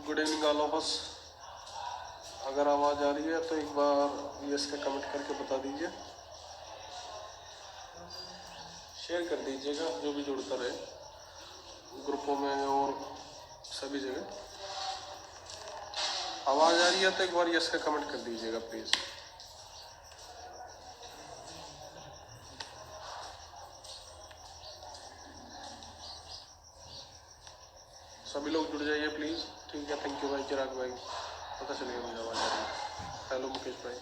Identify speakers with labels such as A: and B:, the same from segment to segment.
A: Good evening all of us. अगर आवाज़ आ रही है तो एक बार यस का कमेंट करके बता दीजिए, शेयर कर दीजिएगा जो भी जुड़कर है ग्रुपों में और सभी जगह। आवाज़ आ रही है तो एक बार यस का कमेंट कर दीजिएगा प्लीज़। सभी लोग जुड़ जाइए प्लीज़। ठीक है, थैंक यू भाई चिराग भाई, पता चलेगा मुझे आवाज़ आ रही है। हेलो मुकेश भाई,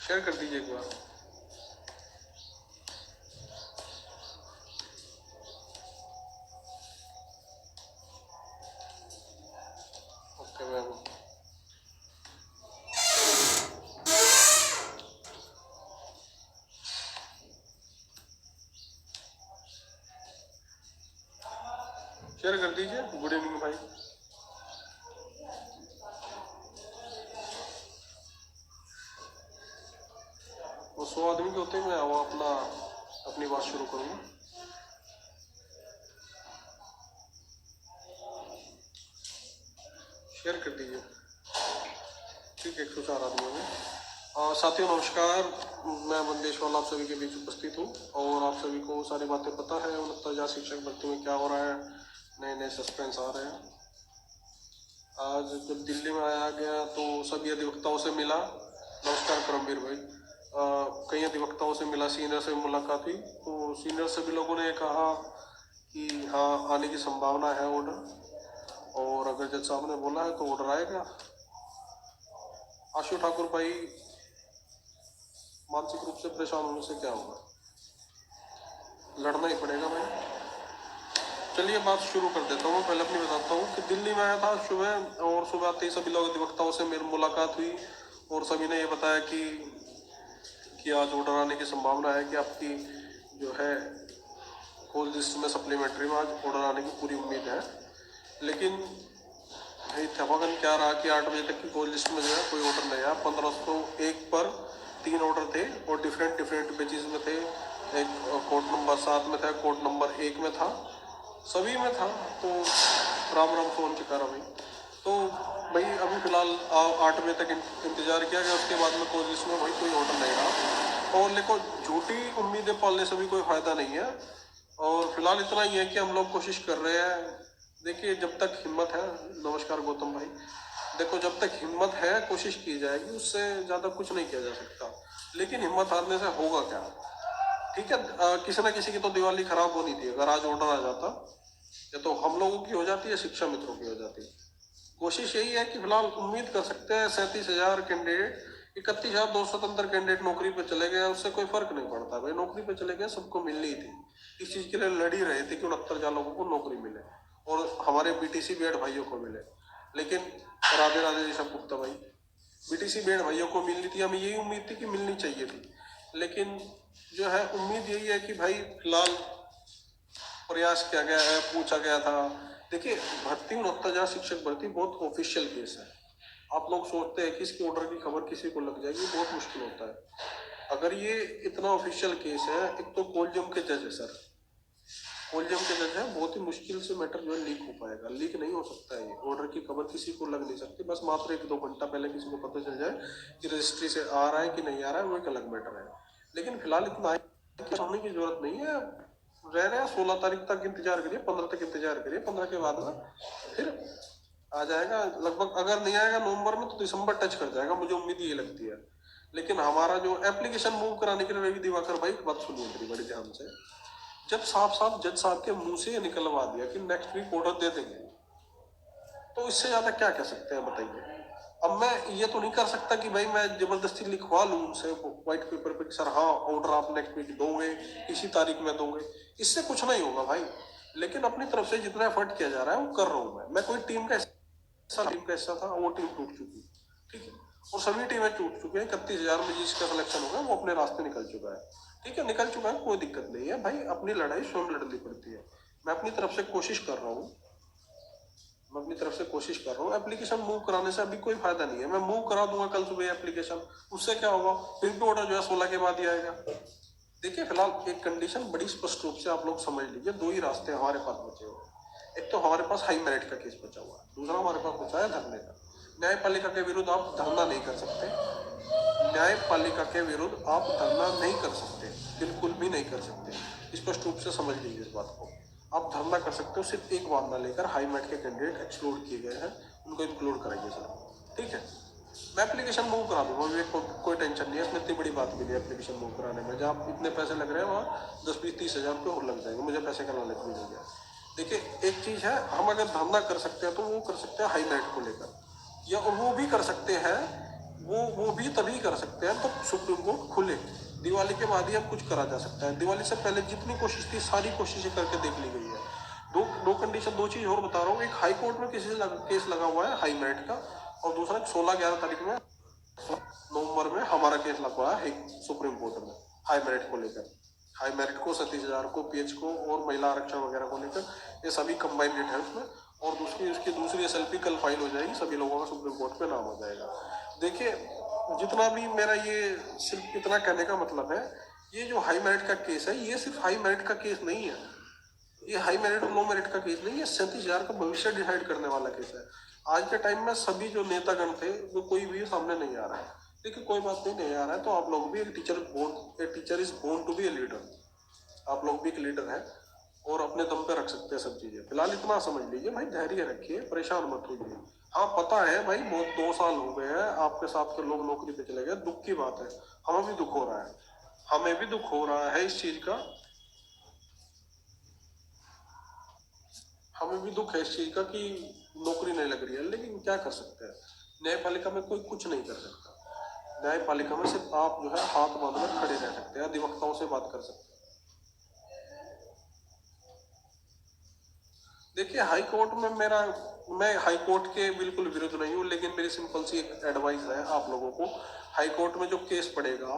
A: शेयर कर दीजिए एक बार। ओके मैम, शेयर कर दीजिए। गुड इवनिंग भाई। वो 100 आदमी के होते हैं, मैं वो अपनी बात शुरू करूँगा। शेयर कर दीजिए। ठीक है, 104 आदमी हो गए। साथियों नमस्कार, मैं मंदेशवाल आप सभी के बीच उपस्थित हूँ और आप सभी को सारी बातें पता है। 69,000 शिक्षक भर्ती में क्या हो रहा है, नए नए सस्पेंस आ रहे हैं। आज जब दिल्ली में आया गया तो सभी अधिवक्ताओं से मिला। नमस्कार करमवीर भाई। कई अधिवक्ताओं से मिला, सीनियर से मुलाकात हुई तो सीनियर सभी लोगों ने कहा कि हाँ आने की संभावना है ऑर्डर, और अगर जज साहब ने बोला है तो ऑर्डर आएगा। आशु ठाकुर भाई, मानसिक रूप से परेशान होने से क्या होगा, लड़ना ही पड़ेगा भाई। चलिए बात शुरू कर देता हूँ। पहले अपनी बताता हूँ कि दिल्ली में आया था सुबह, और सुबह आते ही सभी लोग अधिवक्ताओं से मेरी मुलाकात हुई और सभी ने ये बताया कि आज ऑर्डर आने की संभावना है, कि आपकी जो है कोल लिस्ट में सप्लीमेंट्री में आज ऑर्डर आने की पूरी उम्मीद है। लेकिन भाई थपागन क्या रहा कि 8 बजे तक की कोल लिस्ट में जो है कोई ऑर्डर नहीं आया। 1501 पर 3 ऑर्डर थे और डिफरेंट बेचिस में थे। एक कोर्ट नंबर 7 में था, कोर्ट नंबर 1 में था, सभी में था। तो राम राम फोन चिकारा भाई। तो भाई अभी फिलहाल 8 बजे तक इंतजार किया गया, उसके बाद में कोई इसमें भाई कोई ऑर्डर नहीं रहा। और देखो झूठी उम्मीदें पालने से भी कोई फायदा नहीं है। और फिलहाल इतना ही है कि हम लोग कोशिश कर रहे हैं। देखिए जब तक हिम्मत है, नमस्कार गौतम भाई, देखो जब तक हिम्मत है कोशिश की जाएगी, उससे ज़्यादा कुछ नहीं किया जा सकता। लेकिन हिम्मत हारने से होगा क्या? ठीक है, किसी ना किसी की तो दिवाली खराब होनी थी। अगर आज ऑर्डर आ जाता, या तो हम लोगों की हो जाती है, शिक्षा मित्रों की हो जाती। कोशिश यही है कि फिलहाल उम्मीद कर सकते हैं 37,000 कैंडिडेट, 31,200 स्वतंत्र कैंडिडेट नौकरी पे चले गए, उससे कोई फर्क नहीं पड़ता भाई। नौकरी पे चले गए, सबको मिलनी थी। इस चीज के लिए लड़ ही रहे थे कि 69,000 लोगों को नौकरी मिले और हमारे बीटीसी बीएड भाइयों को मिले। लेकिन राधे राधे जी सब गुप्ता भाई, बीटीसी बीएड भाइयों को मिलनी थी, हमें यही उम्मीद थी कि मिलनी चाहिए थी। लेकिन जो है उम्मीद यही है कि भाई फिलहाल प्रयास किया गया है, पूछा गया था। देखिए भर्ती 69,000 शिक्षक भर्ती बहुत ऑफिशियल केस है। आप लोग सोचते हैं कि इसकी ऑर्डर की खबर किसी को लग जाएगी, बहुत मुश्किल होता है। अगर ये इतना ऑफिशियल केस है, एक तो कोलजियम के जज है सर, कोलजियम के जज है, बहुत ही मुश्किल से मैटर जो है लीक हो पाएगा। लीक नहीं हो सकता है, ये ऑर्डर की खबर किसी को लग नहीं सकती। बस मात्र 1-2 घंटा पहले किसी को पता चल जाए कि रजिस्ट्री से आ रहा है कि नहीं आ रहा है, वो एक अलग मैटर है। लेकिन फिलहाल इतना होने की जरूरत नहीं है। रह रहे हैं 16 तारीख तक इंतजार करिए, 15 तक इंतजार करिए, 15 के बाद में फिर आ जाएगा लगभग। अगर नहीं आएगा नवंबर में तो दिसंबर टच कर जाएगा, मुझे उम्मीद ये लगती है। लेकिन हमारा जो एप्लीकेशन मूव कराने के लिए रवि दिवाकर भाई, बात सुनिए मेरी बड़ी ध्यान से। जब साफ साफ जज साहब के मुंह से निकलवा दिया कि नेक्स्ट वीक ऑर्डर दे देंगे, तो इससे ज्यादा क्या कह सकते हैं बताइए। अब मैं ये तो नहीं कर सकता कि भाई मैं जबरदस्ती लिखवा लूं उनसे व्हाइट पेपर पे, सर हाँ ऑर्डर आप नेक्स्ट वीक दोगे, इसी तारीख में दोगे। इससे कुछ नहीं होगा भाई। लेकिन अपनी तरफ से जितना एफर्ट किया जा रहा है वो कर रहा हूं मैं कोई टीम का हिस्सा था, वो टीम टूट चुकी, ठीक है, और सभी टीमें टूट चुके हैं। 31,000 में जिसका सिलेक्शन होगा वो अपने रास्ते निकल चुका है, ठीक है, निकल चुका है, कोई दिक्कत नहीं है भाई। अपनी लड़ाई स्वयं लड़नी पड़ती है। मैं अपनी तरफ से कोशिश कर रहा हूँ, मैं अपनी तरफ से कोशिश कर रहा हूँ। एप्लीकेशन मूव कराने से अभी कोई फायदा नहीं है। मैं मूव करा दूंगा कल सुबह एप्लीकेशन, उससे क्या होगा, फिर भी ऑर्डर जो है 16 के बाद ही आएगा। देखिए फिलहाल एक कंडीशन बड़ी स्पष्ट रूप से आप लोग समझ लीजिए, दो ही रास्ते हमारे पास बचे हुए। एक तो हमारे पास हाई मेरिट का केस बचा हुआ है, दूसरा हमारे पास बचा है धरने का। न्यायपालिका के विरुद्ध आप धरना नहीं कर सकते, न्यायपालिका के विरुद्ध आप धरना नहीं कर सकते, बिल्कुल भी नहीं कर सकते। स्पष्ट रूप से समझ लीजिए इस बात को। आप धरना कर सकते हो सिर्फ एक मामला लेकर, हाई मेरिट के कैंडिडेट एक्सक्लूड किए गए हैं, उनको इंक्लूड कराइए सर, ठीक है। मैं एप्लीकेशन मूव करा दूंगा, मुझे कोई टेंशन नहीं है इसमें, इतनी बड़ी बात भी नहीं है एप्लीकेशन मूव कराने में। जहाँ इतने पैसे लग रहे हैं वहाँ 10-20-30 हज़ार रुपये और लग जाएंगे, मुझे पैसे का लालच नहीं है। देखिए एक चीज़ है, हम अगर धरना कर सकते हैं तो वो कर सकते हैं हाई मेरिट को लेकर, या वो भी कर सकते हैं, वो भी तभी कर सकते हैं तो सुप्रीम कोर्ट खुले। दिवाली के बाद ही अब कुछ करा जा सकता है, दिवाली से पहले जितनी कोशिश थी सारी कोशिशें करके देख ली गई है। दो कंडीशन, दो चीज़ और बता रहा हूँ, एक हाई कोर्ट में किसी से केस लगा हुआ है हाई मेरिट का, और दूसरा 16-11 तारीख में नवंबर में हमारा केस लगवा है सुप्रीम कोर्ट में हाई मेरिट को लेकर। हाई मेरिट को 37,000 को, पीएच को और महिला आरक्षण वगैरह को लेकर, ये सभी कंबाइंड है उसमें। और उसकी दूसरी एसएलपी कल फाइल हो जाएगी, सभी लोगों का सुप्रीम कोर्ट पे नाम हो जाएगा। देखिए जितना भी मेरा ये सिर्फ इतना कहने का मतलब है, ये जो हाई मेरिट का केस है ये सिर्फ हाई मेरिट का केस नहीं है, ये हाई मेरिट और लो मेरिट का केस नहीं है, 37,000 का भविष्य डिसाइड करने वाला केस है। आज के टाइम में सभी जो नेतागण थे वो कोई भी सामने नहीं आ रहा है। देखिए कोई बात नहीं आ रहा है तो आप लोग भी, एक teacher is born to be a leader, आप लोग भी एक लीडर हैं और अपने दम पे रख सकते हैं सब चीजें। फिलहाल इतना समझ लीजिए भाई, धैर्य रखिए, परेशान मत होइए। हाँ पता है भाई, बहुत 2 साल हो गए हैं आपके साथ के लोग नौकरी पे चले गए, दुख की बात है, हमें भी दुख हो रहा है, हमें भी दुख हो रहा है इस चीज का, हमें भी दुख है इस चीज का कि नौकरी नहीं लग रही है, लेकिन क्या कर सकते हैं, न्यायपालिका में कोई कुछ नहीं कर सकता। न्यायपालिका में सिर्फ आप जो है हाथ बांधकर खड़े रह सकते हैं, अधिवक्ताओं से बात कर सकते हैं। देखिए हाई कोर्ट में मैं हाई कोर्ट के बिल्कुल विरुद्ध नहीं हूँ, लेकिन मेरी सिंपल सी एक एडवाइस है आप लोगों को। हाई कोर्ट में जो केस पड़ेगा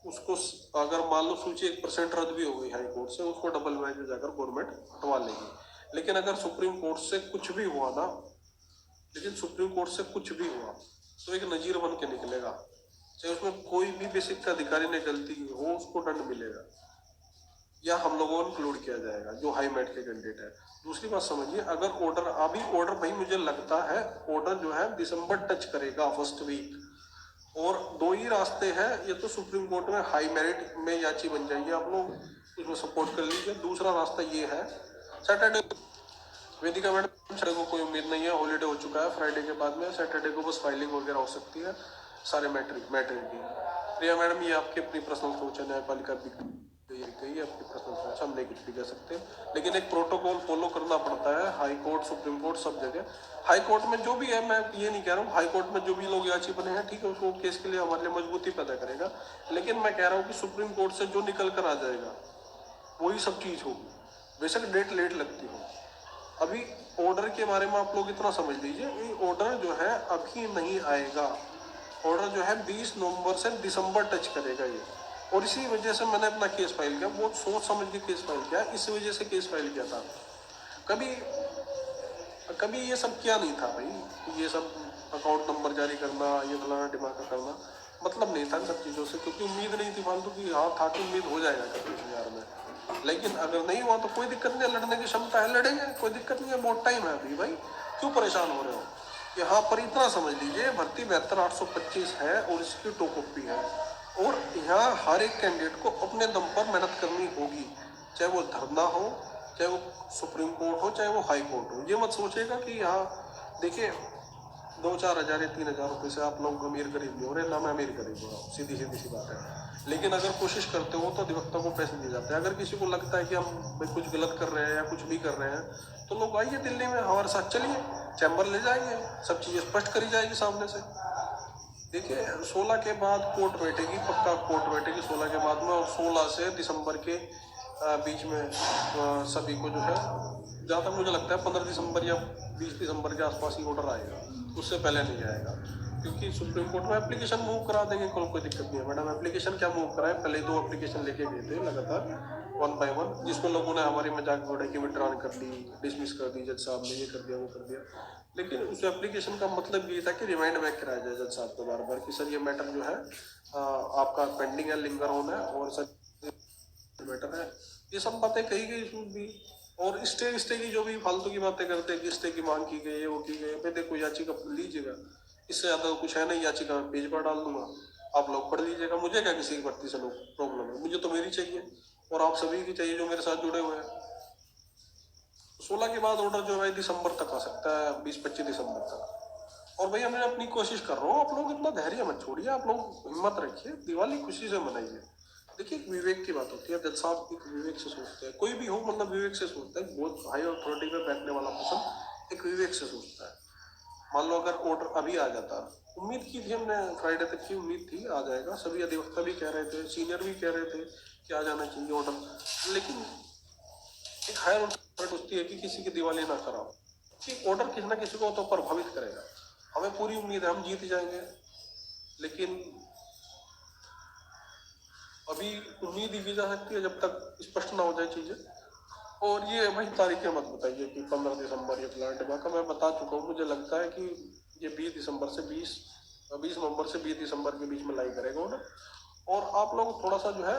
A: उसको, अगर मान लो सूची 1% रद्द भी हो गई हाई कोर्ट से, उसको डबल बेंच में जाकर गवर्नमेंट हटवा लेगी। लेकिन अगर सुप्रीम कोर्ट से कुछ भी हुआ ना, लेकिन सुप्रीम कोर्ट से कुछ भी हुआ तो एक नजीर बन के निकलेगा, चाहे उसमें कोई भी बेसिक अधिकारी ने गलती की हो उसको दंड मिलेगा, या हम लोगों को इंक्लूड किया जाएगा जो हाई मेरिट के कैंडिडेट है। दूसरी बात समझिए, अगर ऑर्डर अभी ऑर्डर भाई मुझे लगता है ऑर्डर जो है दिसंबर टच करेगा फर्स्ट वीक, और दो ही रास्ते हैं, ये तो सुप्रीम कोर्ट में हाई मेरिट में याची बन जाएगी, आप लोग उसमें सपोर्ट कर लीजिए। दूसरा रास्ता ये है सैटरडे, वेदिका मैडम सैटरडे को कोई उम्मीद नहीं है, हॉलीडे हो चुका है, फ्राइडे के बाद में सैटरडे को बस फाइलिंग वगैरह हो सकती है सारे मैटर की। प्रिया मैडम ये आपकी अपनी पर्सनल सोच है, न्यायपालिका भी कही आपकी पर्सनल सोच, हम नहीं कुछ भी कह सकते, लेकिन एक प्रोटोकॉल फॉलो करना पड़ता है, हाई कोर्ट सुप्रीम कोर्ट सब जगह। हाई कोर्ट में जो भी है, मैं ये नहीं कह रहा हूँ हाई कोर्ट में जो भी लोग याची बने हैं ठीक है, उसको केस के लिए हमारे लिए मजबूती पैदा करेगा, लेकिन मैं कह रहा हूँ कि सुप्रीम कोर्ट से जो निकल कर आ जाएगा वही सब चीज़ होगी, बेशक डेट लेट लगती हो। अभी ऑर्डर के बारे में आप लोग इतना समझ लीजिए, ये ऑर्डर जो है अभी नहीं आएगा, ऑर्डर जो है 20 नवंबर से दिसंबर टच करेगा ये, और इसी वजह से मैंने अपना केस फाइल किया, बहुत सोच समझ के केस फाइल किया, इस वजह से केस फाइल किया था। कभी कभी ये सब किया नहीं था भाई, ये सब अकाउंट नंबर जारी करना, ये फलाना डिमांड करना, मतलब नहीं था इन सब चीज़ों से, क्योंकि उम्मीद नहीं थी फालतू की, हाँ था कि उम्मीद हो जाएगा 25,000 में, लेकिन अगर नहीं हुआ तो कोई दिक्कत नहीं है, लड़ने की क्षमता है, लड़ेंगे, कोई दिक्कत नहीं है, बहुत टाइम है अभी भाई, क्यों परेशान हो रहे हो। यहाँ पर इतना समझ लीजिए, भर्ती 72,825 है और इसकी टो कॉपी है, और यहाँ हर एक कैंडिडेट को अपने दम पर मेहनत करनी होगी, चाहे वो धरना हो, चाहे वो सुप्रीम कोर्ट हो, चाहे वो हाई कोर्ट हो। ये मत सोचेगा कि यहाँ देखिए 2-4 हज़ार या 3,000 रुपये से आप लोग अमीर गरीब नहीं हो रहे, ना मैं अमीर गरीब हो रहा हूँ, सीधी सी बात है। लेकिन अगर कोशिश करते हो तो अधिवक्ता को पैसे दिए जाते हैं। अगर किसी को लगता है कि हम कुछ गलत कर रहे हैं या कुछ भी कर रहे हैं तो लोग आइए दिल्ली में हमारे साथ, चलिए चैम्बर ले जाएंगे, सब चीज़ें स्पष्ट करी जाएगी सामने से। देखिए 16 के बाद कोर्ट बैठेगी, पक्का कोर्ट बैठेगी 16 के बाद में, और 16 से दिसंबर के बीच में सभी को जो है, जहाँ तक मुझे लगता है 15 दिसंबर या 20 दिसंबर के आसपास ही ऑर्डर आएगा, उससे पहले नहीं आएगा, क्योंकि सुप्रीम कोर्ट में एप्लीकेशन मूव करा देंगे, कोई दिक्कत नहीं है मैडम। एप्लीकेशन क्या मूव कराए, पहले 2 एप्लीकेशन लेके गए थे लगातार 1 बाय 1, जिसमें लोगों ने हमारी मजाक उड़ाई कि विड्रॉल कर दी, डिसमिस कर दी, जज साहब ने ये कर दिया वो कर दिया, लेकिन उस एप्लीकेशन का मतलब ये था कि रिमाइंड बैक कराया जाए जज साहब को बार बार कि सर ये मैटर जो है आपका पेंडिंग है, लिंगर ऑन है, और सर बेटर है। ये सब बातें कही गई सूद भी। और स्टे की जो भी फालतू की बातें करते हैं कि स्टे की मांग की गई है, वो की गई है, देखो याचिका लीजिएगा, इससे ज्यादा कुछ है नहीं, याचिका मैं पेज पर डाल दूंगा, आप लोग पढ़ लीजिएगा। मुझे क्या किसी की भर्ती से लोग प्रॉब्लम है, मुझे तो मेरी चाहिए और आप सभी की चाहिए जो मेरे साथ जुड़े हुए हैं। 16 के बाद ऑर्डर जो है दिसंबर तक आ सकता है, 20-25 दिसंबर तक। और भैया मैं अपनी कोशिश कर रहा हूँ, आप लोग इतना धैर्य मत छोड़िए, आप लोग हिम्मत रखिए, दिवाली खुशी से मनाइए। देखिए एक विवेक की बात होती है, जज साहब एक विवेक से सोचते हैं, कोई भी हो मतलब विवेक से सोचता है, बहुत हाई अथॉरिटी पे बैठने वाला पर्सन एक विवेक से सोचता है। मान लो अगर ऑर्डर अभी आ जाता, उम्मीद की थी हमने, फ्राइडे तक की उम्मीद थी आ जाएगा, सभी अधिवक्ता भी कह रहे थे, सीनियर भी कह रहे थे कि आ जाना चाहिए ऑर्डर, लेकिन एक हायर अथॉरिटी होती है कि किसी की दिवाली ना कराओ, कि ऑर्डर किसी ना किसी को तो प्रभावित करेगा। हमें पूरी उम्मीद है हम जीत जाएंगे, लेकिन अभी उम्मीद ही की जा सकती है जब तक स्पष्ट ना हो जाए चीजें। और ये भाई तारीखें मत बताइए कि 15 दिसंबर ये प्लांट का मैं बता चुका हूँ, मुझे लगता है कि ये 20 दिसंबर से 20 नवंबर से 20 दिसंबर के बीच में लाई करेगा ऑर्डर। और आप लोग थोड़ा सा जो है,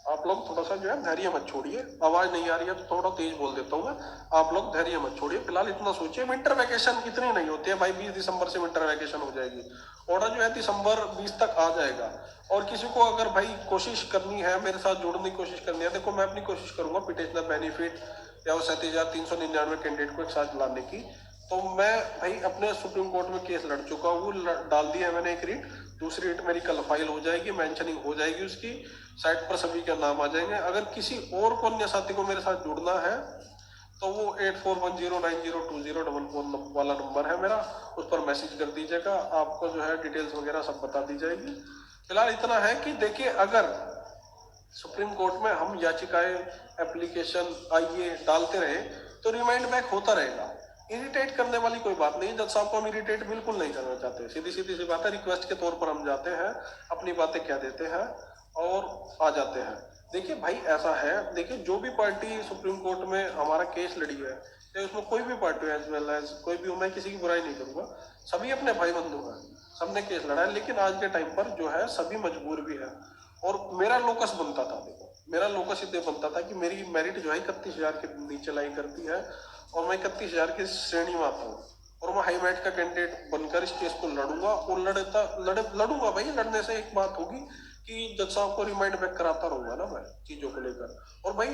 A: आप लोग थोड़ा सा जो है धैर्य मत छोड़िए। आवाज नहीं आ रही है तो थोड़ा तेज बोल देता हूँ मैं, आप लोग धैर्य मत छोड़िए। फिलहाल इतना सोचिए, विंटर वैकेशन इतनी नहीं होती है भाई, 20 दिसंबर से विंटर वैकेशन हो जाएगी, ऑर्डर जो है दिसंबर 20 तक आ जाएगा। और किसी को अगर भाई कोशिश करनी है मेरे साथ जुड़ने की कोशिश करनी है, देखो मैं अपनी कोशिश करूंगा पिटिशनर बेनिफिट या 37,399 कैंडिडेट को एक साथ लाने की। तो मैं भाई अपने सुप्रीम कोर्ट में केस लड़ चुका हूँ, डाल दिया है मैंने एक रीट, दूसरी रीट मेरी कल फाइल हो जाएगी, मेंशनिंग हो जाएगी उसकी, साइट पर सभी के नाम आ जाएंगे। अगर किसी और को अन्य साथी को मेरे साथ जुड़ना है तो वो 8410902044 वाला नंबर है मेरा, उस पर मैसेज कर दीजिएगा, आपको जो है डिटेल्स वगैरह सब बता दी जाएगी। फिलहाल इतना है कि देखिए अगर सुप्रीम कोर्ट में हम याचिकाएं एप्लीकेशन आइए डालते रहे तो रिमाइंड बैक होता रहेगा। इरिटेट करने वाली कोई बात नहीं, जज साहब को हम इरिटेट बिल्कुल नहीं करना चाहते, सीधी सीधी सी बात है, रिक्वेस्ट के तौर पर हम जाते हैं, अपनी बातें कह देते हैं और आ जाते हैं। देखिए भाई ऐसा है, देखिए जो भी पार्टी सुप्रीम कोर्ट में हमारा केस लड़ी है, चाहे उसमें कोई भी पार्टी है, एज वेल एज कोई भी हो, मैं किसी की बुराई नहीं करूंगा, सभी अपने भाई बंधु हैं, सबने केस लड़ा है, लेकिन आज के टाइम पर जो है सभी मजबूर भी है। और मेरा लोकस बनता था, देखो मेरा लोकस इसलिए बनता था कि मेरी मेरिट जो है 31,000 के नीचे लाई करती है और मैं 31,000 की श्रेणी में आता हूँ, और मैं हाई मेरिट का कैंडिडेट बनकर इस केस को लड़ूंगा। और लड़ूंगा भाई, लड़ने से एक बात होगी कि जज साहब को रिमाइंड बैक कराता रहूंगा ना मैं चीजों को लेकर। और भाई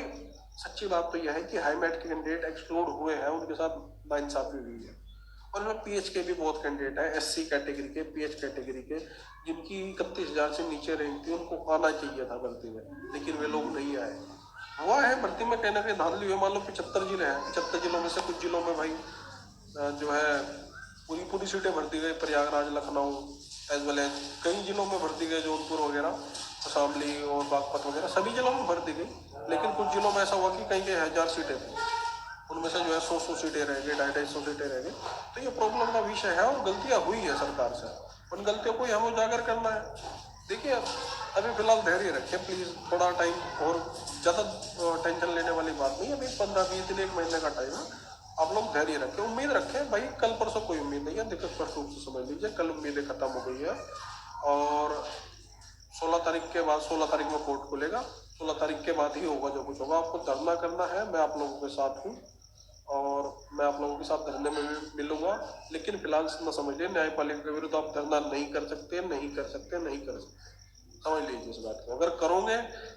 A: सच्ची बात तो यह है कि हाई मेरिट के कैंडिडेट एक्सक्लूड हुए हैं, उनके साथ नाइंसाफी हुई है। और इसमें पीएच के भी बहुत कैंडिडेट है, एससी कैटेगरी के, पीएच कैटेगरी के, जिनकी 31,000 से नीचे रैंक थी, उनको आना चाहिए था भर्ती में, लेकिन वे लोग नहीं आए। हुआ है भर्ती में कहीं ना कहीं धांधली हुई, मान लो 75 जिले हैं, 75 जिलों में से कुछ जिलों में भाई जो है पूरी पूरी सीटें भर्ती गई, Prayagraj, Lucknow, as well as कई जिलों में भर्ती गई, जोधपुर वगैरह, शामली और बागपत वगैरह सभी जिलों में भर्ती गई। लेकिन कुछ जिलों में ऐसा हुआ कि कहीं कहीं 1000 सीटें थी, उनमें से जो है 100 सीटें रह गई, 250 सीटें रह गई। तो ये प्रॉब्लम का विषय है और गलतियां हुई है सरकार से, उन गलतियों को ही हमें उजागर करना है। देखिए अभी फिलहाल धैर्य रखिए प्लीज, थोड़ा टाइम, और ज्यादा टेंशन लेने वाली बात नहीं, अभी 15-20 दिन, 1 महीने का टाइम है, आप लोग धैर्य रखें, उम्मीद रखें भाई, कल परसों कोई उम्मीद नहीं है, दिक्कत स्पष्ट रूप से समझ लीजिए, कल उम्मीदें खत्म हो गई है। और 16 तारीख के बाद, 16 तारीख में कोर्ट खुलेगा, 16 तारीख के बाद ही होगा जो कुछ होगा। आपको धरना करना है, मैं आप लोगों के साथ हूँ और मैं आप लोगों के साथ धरने में भी मिलूंगा, लेकिन फिलहाल न समझिए न्यायपालिका के विरुद्ध आप धरना नहीं कर सकते, नहीं कर सकते, नहीं कर सकते, समझ लीजिए इस बात को। अगर करोगे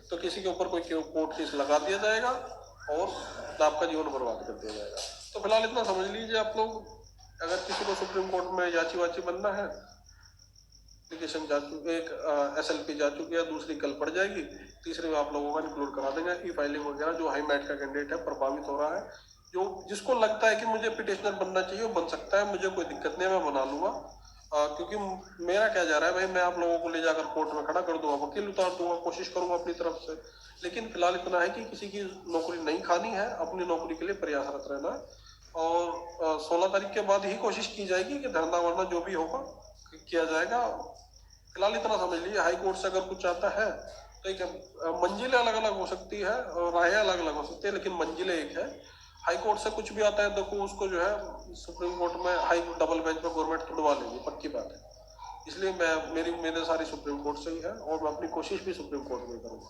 A: तो किसी के ऊपर कोई कोर्ट केस लगा दिया जाएगा और आपका जीवन बर्बाद कर दिया जाएगा। तो फिलहाल इतना समझ लीजिए आप लोग, अगर किसी को सुप्रीम कोर्ट में याची वाची बनना है, एप्लीकेशन जा चुकी, एक SLP जा चुकी है, दूसरी कल पड़ जाएगी, तीसरे में आप लोगों का इंक्लूड करा देंगे ई फाइलिंग वगैरह। जो हाई मेरिट का कैंडिडेट है, प्रभावित हो रहा है, जो जिसको लगता है कि मुझे पिटिशनर बनना चाहिए वो बन सकता है, मुझे कोई दिक्कत नहीं है, मैं बना लूंगा। क्योंकि मेरा क्या जा रहा है भाई, मैं आप लोगों को ले जाकर कोर्ट में खड़ा कर दूंगा, वकील उतार दूंगा, कोशिश करूंगा अपनी तरफ से। लेकिन फिलहाल इतना है कि किसी की नौकरी नहीं खानी है, अपनी नौकरी के लिए प्रयासरत रहना है। और 16 तारीख के बाद ही कोशिश की जाएगी कि धरना वरना जो भी होगा किया जाएगा। फिलहाल इतना समझ लीजिए, हाई कोर्ट से अगर कुछ आता है तो एक मंजिलें अलग अलग हो सकती है और राहें अलग अलग हो सकती है, लेकिन मंजिलें एक है। हाई कोर्ट से कुछ भी आता है, देखो उसको जो है सुप्रीम कोर्ट में हाई डबल बेंच में गवर्नमेंट तुड़वा लेगी, पक्की बात है। इसलिए मैं, मेरी उम्मीदें सारी सुप्रीम कोर्ट से ही है और मैं अपनी कोशिश भी सुप्रीम कोर्ट में करूंगा।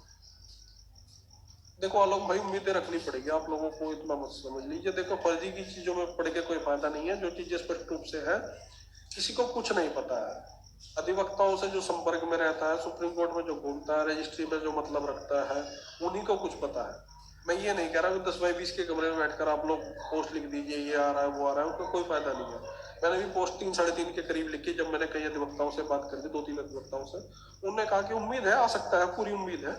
A: देखो आलोक भाई, उम्मीदें रखनी पड़ेगी आप लोगों को, इतना मत समझ लीजिए। देखो फर्जी की चीजों में पड़ के कोई फायदा नहीं है। जो चीजें स्पष्ट रूप से है, किसी को कुछ नहीं पता है। अधिवक्ताओं से जो संपर्क में रहता है, सुप्रीम कोर्ट में जो घूमता है, रजिस्ट्री में जो मतलब रखता है, उन्हीं को कुछ पता है। मैं ये नहीं कह रहा कि 10x20 के कमरे में बैठकर आप लोग पोस्ट लिख दीजिए, ये आ रहा है वो आ रहा है, उसका कोई फायदा नहीं है। मैंने भी पोस्ट 3-3.5 के करीब लिखी। जब मैंने कई अधिवक्ताओं से बात कर दी, 2-3 अधिवक्ताओं से, उन्होंने कहा कि उम्मीद है, आ सकता है, पूरी उम्मीद है,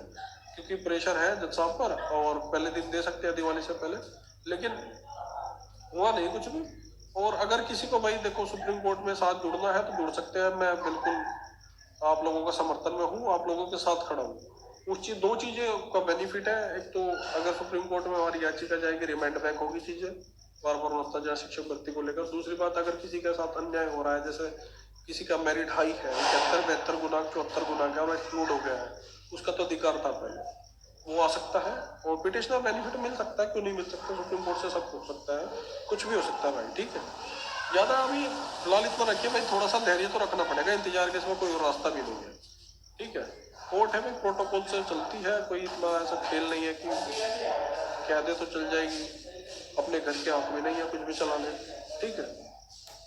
A: क्योंकि प्रेशर है जज साहब पर, और पहले दिन दे सकते हैं दिवाली से पहले, लेकिन हुआ नहीं कुछ भी। और अगर किसी को भाई देखो सुप्रीम कोर्ट में साथ जुड़ना है तो जुड़ सकते हैं। मैं बिल्कुल आप लोगों का समर्थन में हूँ, आप लोगों के साथ खड़ा हूँ। उस चीज, दो चीजें का बेनिफिट है। एक तो अगर सुप्रीम कोर्ट में हमारी याचिका जाएगी, रिमांड बैक होगी चीजें बार बार भ्रष्टाचार शिक्षक भर्ती को लेकर। दूसरी बात, अगर किसी के साथ अन्याय हो रहा है, जैसे किसी का मेरिट हाई है, 71-72 गुना 74 गुना का, और एक्सक्लूड हो गया है, उसका तो अधिकार था पहले, वो आ सकता है और पिटिशनर बेनिफिट मिल सकता है। क्यों नहीं मिल सकता? सुप्रीम कोर्ट से सब हो सकता है, कुछ भी हो सकता है भाई, ठीक है। ज्यादा अभी फिलहाल इतना रखिए भाई, थोड़ा सा धैर्य तो रखना पड़ेगा, इंतजार के इसमें कोई और रास्ता भी नहीं है, ठीक है। कोर्ट है भाई, प्रोटोकॉल से चलती है, कोई इतना ऐसा खेल नहीं है कि कह दे तो चल जाएगी, अपने घर के हाथ में नहीं है कुछ भी चला ले, ठीक है।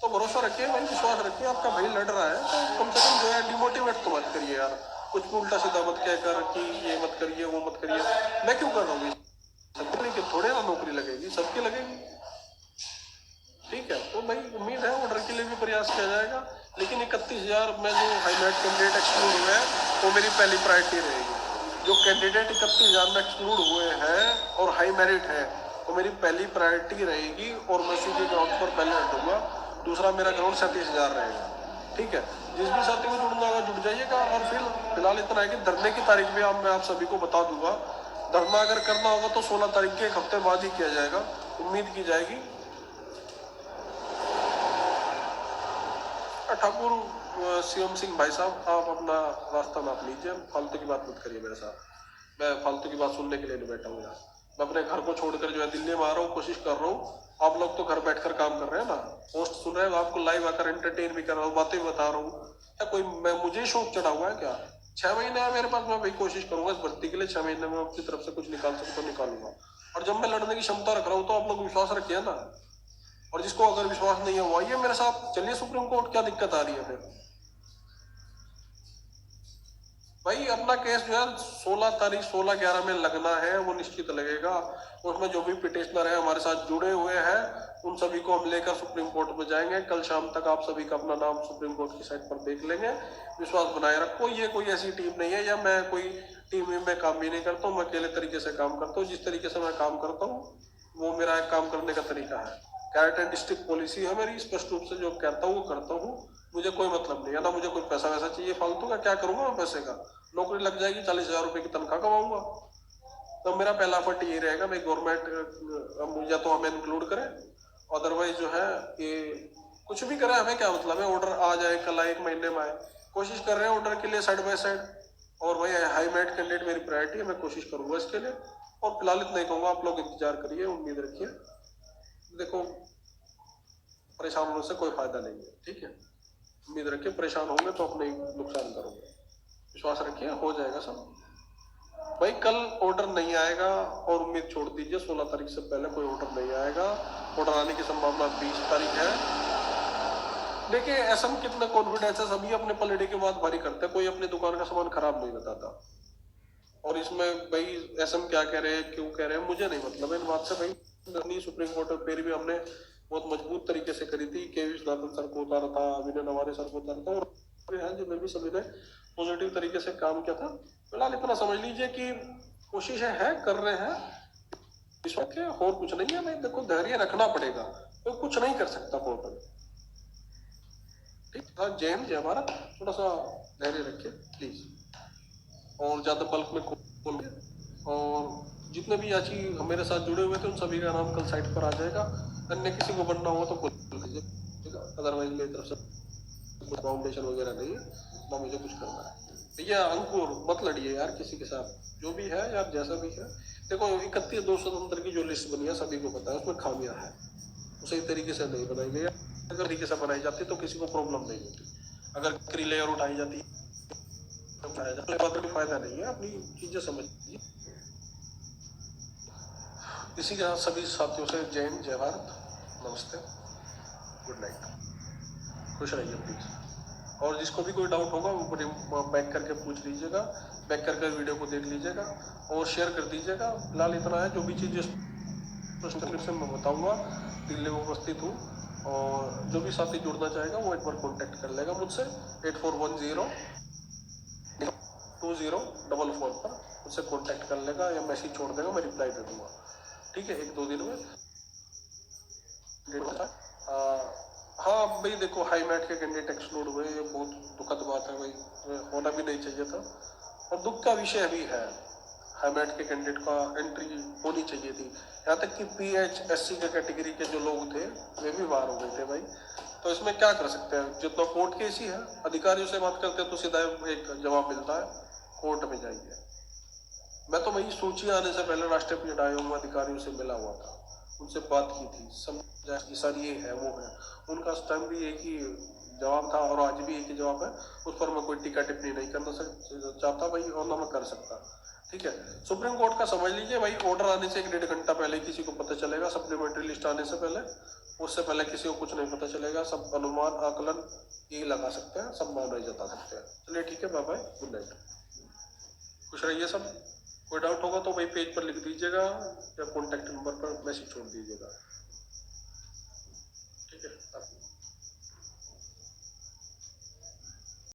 A: तो भरोसा रखिए भाई, विश्वास रखिए, आपका भाई लड़ रहा है तो कम से कम जो है डिमोटिवेट तो मत करिए यार, कुछ भी उल्टा सीधा मत कहकर कि ये मत करिए वो मत करिए। मैं क्यों कर रहा हूँ? सबके लिए थोड़े ना नौकरी लगेगी, सबकी लगेगी, ठीक है। तो भाई उम्मीद है ऑर्डर के लिए भी प्रयास किया जाएगा, लेकिन 31,000 में जो हाई मेरिट कैंडिडेट एक्सक्लूड हुए हैं, वो मेरी पहली प्रायोरिटी रहेगी। जो कैंडिडेट 31,000 में एक्सक्लूड हुए हैं और हाई मेरिट है, वो मेरी पहली प्रायोरिटी रहेगी, और मैं उसी के ग्राउंड पर पहले हटूंगा। दूसरा मेरा ग्राउंड 37,000 रहेगा, ठीक है। जिस भी साथी में जुड़ना होगा जुड़ जाइएगा। और फिर फिलहाल इतना है कि धरने की तारीख भी मैं आप सभी को बता दूंगा। धरना अगर करना होगा तो 16 तारीख के, एक हफ्ते बाद ही किया जाएगा, उम्मीद की जाएगी। ठाकुर शिवम सिंह भाई साहब, आप अपना रास्ता नाप लीजिए, फालतू की बात मत करिए मेरे साथ। मैं फालतू की बात सुनने के लिए नहीं बैठा हूँ यार। मैं अपने घर को छोड़कर जो है दिल्ली में आ रहा हूँ, कोशिश कर रहा हूँ। आप लोग तो घर बैठकर काम कर रहे हैं ना, पोस्ट सुन रहे हैं, आपको लाइव आकर एंटरटेन भी कर रहा हूँ, बातें भी बता रहा हूँ। क्या कोई मैं मुझे शौक चढ़ा हुआ है क्या? 6 महीने है मेरे पास, मैं भाई कोशिश करूंगा इस भर्ती के लिए 6 महीने में अपनी तरफ से कुछ निकाल सकूँ तो निकालूंगा। और जब मैं लड़ने की क्षमता रख रहा हूँ तो आप लोग विश्वास रखिए ना। और जिसको अगर विश्वास नहीं है वो आइए मेरे साथ, चलिए सुप्रीम कोर्ट, क्या दिक्कत आ रही है फिर? भाई अपना केस जो है 16 तारीख 16/11 में लगना है, वो निश्चित लगेगा। उसमें जो भी पिटिशनर है हमारे साथ जुड़े हुए हैं, उन सभी को हम लेकर सुप्रीम कोर्ट में जाएंगे। कल शाम तक आप सभी का अपना नाम सुप्रीम कोर्ट की साइट पर देख लेंगे। विश्वास बनाए रखो, ये कोई ऐसी टीम नहीं है, या मैं कोई टीम में काम भी नहीं करता हूँ, मैं अकेले तरीके से काम करता हूँ। जिस तरीके से मैं काम करता हूँ वो मेरा एक काम करने का तरीका है। कैरेक्टर डिस्ट्रिक्ट पॉलिसी है मेरी, स्पष्ट रूप से जो कहता हूँ वो करता हूँ। मुझे कोई मतलब नहीं है ना, मुझे कोई पैसा वैसा चाहिए फालतू का। क्या करूंगा मैं पैसे का? नौकरी लग जाएगी, 40,000 रुपए की तनख्वाह कमाऊंगा। तो मेरा पहला फट ये रहेगा, भाई गवर्नमेंट या तो हमें इंक्लूड करे, अदरवाइज जो है ये कुछ भी करे, हमें क्या मतलब है। ऑर्डर आ जाए, कल आए, 1 महीने में आए, कोशिश कर रहे हैं ऑर्डर के लिए साइड बाय साइड। और भाई हाई मेरिट कैंडिडेट मेरी प्रायोरिटी है, मैं कोशिश करूंगा इसके लिए। और फिलहाल इतना ही कहूंगा, आप लोग इंतजार करिए, उम्मीद रखिए। देखो परेशान होने से कोई फायदा नहीं है, ठीक है। उम्मीद रखिए, परेशान होंगे तो अपने नुकसान करोगे। विश्वास रखिए, हो जाएगा सब। भाई कल ऑर्डर नहीं आएगा, और उम्मीद छोड़ दीजिए, 16 तारीख से पहले कोई ऑर्डर नहीं आएगा। ऑर्डर आने की संभावना 20 तारीख है। देखिए ऐसा कितना कॉन्फिडेंस है, सभी अपने पलड़े की बात भारी करते हैं, कोई अपनी दुकान का सामान खराब नहीं बताता। और इसमें भाई एसएम क्या कह रहे हैं, क्यों कह रहे हैं, मुझे नहीं मतलब है इन बात से भाई। नहीं, सुप्रीम कोर्ट में फिर भी हमने बहुत मजबूत तरीके से करी थी। के विश्वनाथन सर को उतारा था, अभिनय नवारे सर को उतारा था, और है जिनमें भी सभी ने पॉजिटिव तरीके से काम किया था। फिलहाल इतना समझ लीजिए कि कोशिशें है, कर रहे हैं, विश्वास के, और कुछ नहीं है। नहीं देखो, धैर्य रखना पड़ेगा, कोई तो कुछ नहीं कर सकता कोर्ट में, ठीक है। जय हिंद, जय भारत। थोड़ा सा धैर्य रखिए प्लीज, और ज्यादा बल्क में खोल। और जितने भी याची मेरे साथ जुड़े हुए थे उन सभी का नाम कल साइट पर आ जाएगा। अन्य किसी को बनना होगा तो खोल लीजिए, अदरवाइज मेरी तरफ से फाउंडेशन वगैरह नहीं है ना, मुझे कुछ करना है। भैया अंकुर मत लड़िए यार किसी के साथ, जो भी है यार, जैसा भी है। देखो 31 की जो लिस्ट बनी है सभी को पता है, उसमें खामियां है, सही तरीके से नहीं बनाई गई। अगर तरीके से बनाई जाती तो किसी को प्रॉब्लम नहीं होती। अगर लेयर उठाई जाती तो, कोई फायदा नहीं है, अपनी चीजें समझिए। इसी के साथ सभी साथियों से जय हिंद, जय भारत, नमस्ते, गुड नाइट, खुश रहिए प्लीज। और जिसको भी कोई डाउट होगा वो बैक करके पूछ लीजिएगा, बैक करके वीडियो को देख लीजिएगा और शेयर कर दीजिएगा। फिलहाल इतना है, जो भी चीज़ डिस्क्रिप्शन में बताऊंगा, दिल्ली में उपस्थित हूँ। और जो भी साथी जुड़ना चाहेगा वो एक बार कॉन्टेक्ट कर लेगा मुझसे 84102044 पर मुझसे कॉन्टेक्ट कर लेगा या मैसेज छोड़ देगा, मैं रिप्लाई दे दूंगा। ठीक है, 1-2 दिन में। हाँ भाई देखो, हाई मैट के कैंडिडेट एक्सक्लूड हुए, ये बहुत दुखद बात है भाई, होना भी नहीं चाहिए था और दुख का विषय भी है। हाई मैट के कैंडिडेट का एंट्री होनी चाहिए थी, यहाँ तक कि PH-SC के कैटेगरी के जो लोग थे वे भी बाहर हो गए थे भाई। तो इसमें क्या कर सकते हैं, जितना कोर्ट केस ही है, अधिकारियों से बात करते हैं तो सीधा एक जवाब मिलता है, कोर्ट में जाइए। मैं तो वही सूची आने से पहले राष्ट्रीय पीड़ित आयोग में अधिकारियों से मिला हुआ था, उनसे बात की थी, समझा कि सर ये है वो है। उनका उस टाइम भी एक ही जवाब था और आज भी एक ही जवाब है, उस पर मैं कोई टीका टिप्पणी नहीं करना चाहता भाई, और ना मैं कर सकता। ठीक है, सुप्रीम कोर्ट का समझ लीजिए भाई, ऑर्डर आने से 1-1.5 घंटा पहले किसी को पता चलेगा, सप्लीमेंट्री लिस्ट आने से पहले, उससे पहले किसी को कुछ नहीं पता चलेगा। सब अनुमान आकलन यही लगा सकते हैं, संभावना जता सकते हैं। चलिए ठीक है, बाय बाय, गुड नाइट, खुश रहिए सब। कोई डाउट होगा तो भाई पेज पर लिख दीजिएगा या कॉन्टैक्ट नंबर पर मैसेज छोड़ दीजिएगा।